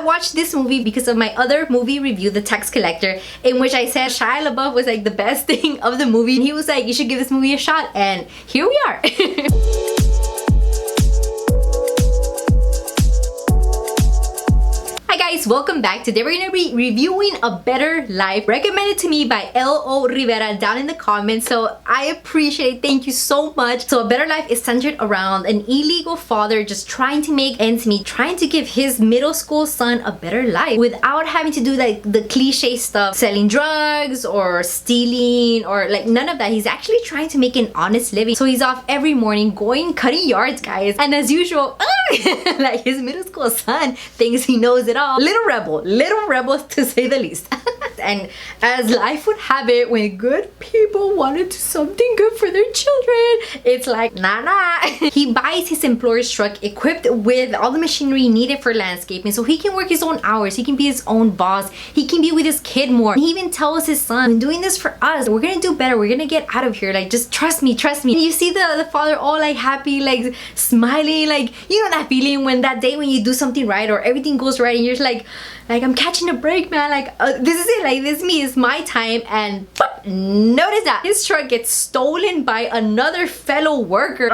watched this movie because of my other movie review, The Tax Collector, in which I said Shia LaBeouf was like the best thing of the movie. And he was like, you should give this movie a shot. And here we are. Hi guys, welcome back. Today we're gonna be reviewing A Better Life, recommended to me by L.O. Rivera down in the comments, so I appreciate it. Thank you so much. So A Better Life is centered around an illegal father just trying to make ends meet, trying to give his middle school son a better life without having to do like the cliche stuff, selling drugs or stealing or like none of that. He's actually trying to make an honest living. So he's off every morning going cutting yards, guys, and as usual like his middle school son thinks he knows it all. Little rebel to say the least. And as life would have it, when good people want to do something good for their children, it's like nah. He buys his employer's truck equipped with all the machinery needed for landscaping, so he can work his own hours, he can be his own boss, he can be with his kid more. He even tells his son, I'm doing this for us, we're gonna do better, we're gonna get out of here, like just trust me. And you see the father all like happy, like smiling, like you know that feeling when that day when you do something right or everything goes right and you're just like I'm catching a break, man, like this is it, like this is me, it's my time. And notice that his truck gets stolen by another fellow worker.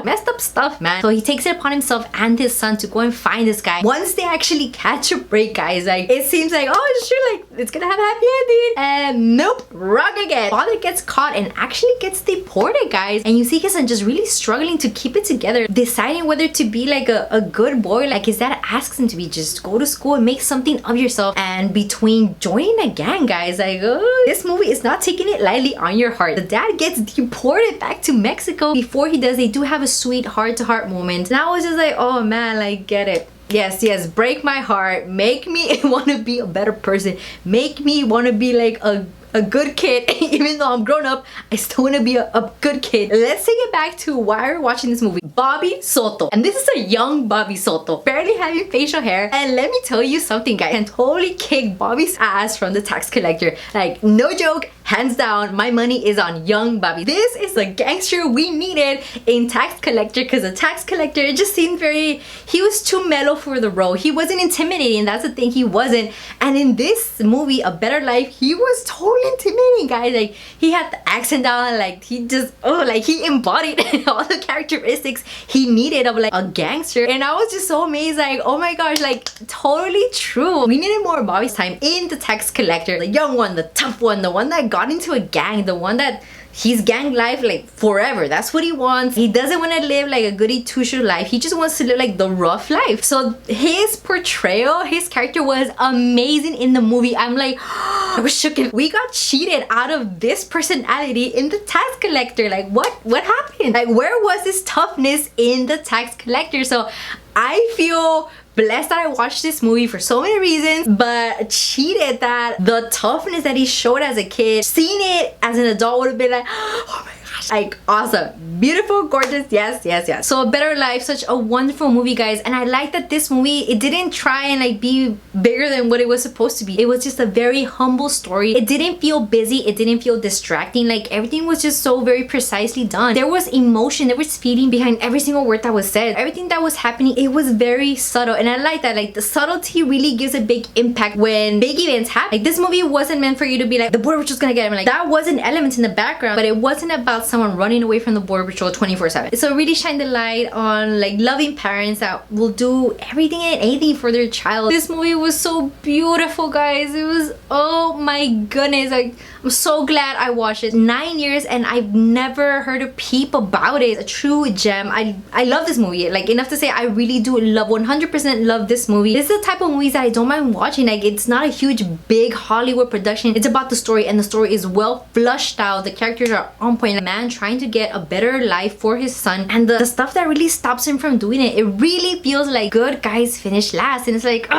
Messed up stuff, man. So he takes it upon himself and his son to go and find this guy. Once they actually catch a break, guys, like it seems like, oh sure, like it's gonna have a happy ending, and nope, wrong again. Father gets caught and actually gets deported, guys, and you see his son just really struggling to keep it together, deciding whether to be like a good boy like his dad asks him to be, just go to school and make something of yourself, and between joining a gang, guys, like this movie is not taking it lightly on your heart. The dad gets deported back to Mexico. Before he does, they do have a sweet heart-to-heart moment, and I was just like, oh man, like get it. Yes, break my heart, make me want to be a better person, make me want to be like a good kid. Even though I'm grown up, I still want to be a good kid. Let's take it back to why we're watching this movie. Bobby Soto, and this is a young Bobby Soto, barely having facial hair, and let me tell you something, guys, I can totally kick Bobby's ass from The Tax Collector. Like no joke, hands down, my money is on young Bobby. This is the gangster we needed in Tax Collector, because the Tax Collector, it just seemed he was too mellow for the role. He wasn't intimidating, that's the thing, he wasn't. And in this movie, A Better Life, he was totally intimidating, guys. Like he had the accent down, like he just like he embodied all the characteristics he needed of like a gangster, and I was just so amazed, like oh my gosh, like totally true. We needed more Bobby's time in The Tax Collector, the young one, the tough one, the one that got into a gang, the one that he's gang life like forever. That's what he wants. He doesn't want to live like a goody two-shoe life. He just wants to live like the rough life. So his portrayal, his character was amazing in the movie. I'm like, I was shook. We got cheated out of this personality in The Tax Collector. Like what happened? Like where was his toughness in The Tax Collector? So I feel blessed that I watched this movie for so many reasons, but cheated that the toughness that he showed as a kid, seeing it as an adult would have been like, oh my gosh, like awesome, beautiful, gorgeous, yes. So A Better Life, such a wonderful movie, guys, and I like that this movie, it didn't try and like be bigger than what it was supposed to be. It was just a very humble story. It didn't feel busy, it didn't feel distracting, like everything was just so very precisely done. There was emotion, there was feeling behind every single word that was said. Everything that was happening, it was very subtle, and I like that. Like the subtlety really gives a big impact when big events happen. Like this movie wasn't meant for you to be like, the border patrol's gonna get him. Like that was an element in the background, but it wasn't about someone running away from the border patrol 24/7. So really shine the light on like loving parents that will do everything and anything for their child. This movie was so beautiful, guys. It was, oh my goodness, like I'm so glad I watched it. 9 years and I've never heard a peep about it. A true gem. I love this movie, like enough to say I really do love, 100% love this movie. This is the type of movies that I don't mind watching. Like it's not a huge big Hollywood production. It's about the story, and the story is well flushed out. The characters are on point. A man trying to get a better life for his son, and the stuff that really stops him from doing it. It really feels like good guys finish last, and it's like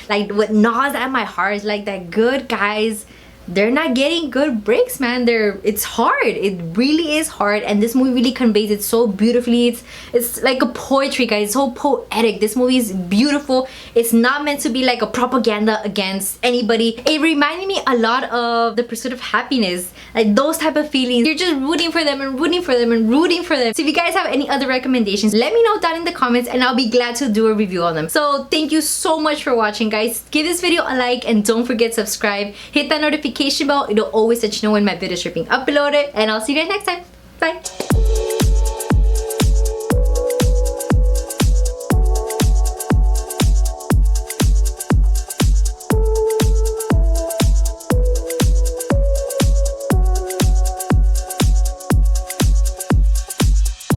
like what gnaws at my heart is like that good guys they're not getting good breaks, man. It's hard. It really is hard, and this movie really conveys it so beautifully. It's like a poetry, guys. It's so poetic. This movie is beautiful. It's not meant to be like a propaganda against anybody. It reminded me a lot of The Pursuit of Happiness, like those type of feelings. You're just rooting for them and rooting for them and rooting for them. So if you guys have any other recommendations, let me know down in the comments and I'll be glad to do a review on them. So thank you so much for watching, guys. Give this video a like and don't forget to subscribe. Hit that notification bell. It'll always let you know when my videos are being uploaded, and I'll see you guys next time. Bye.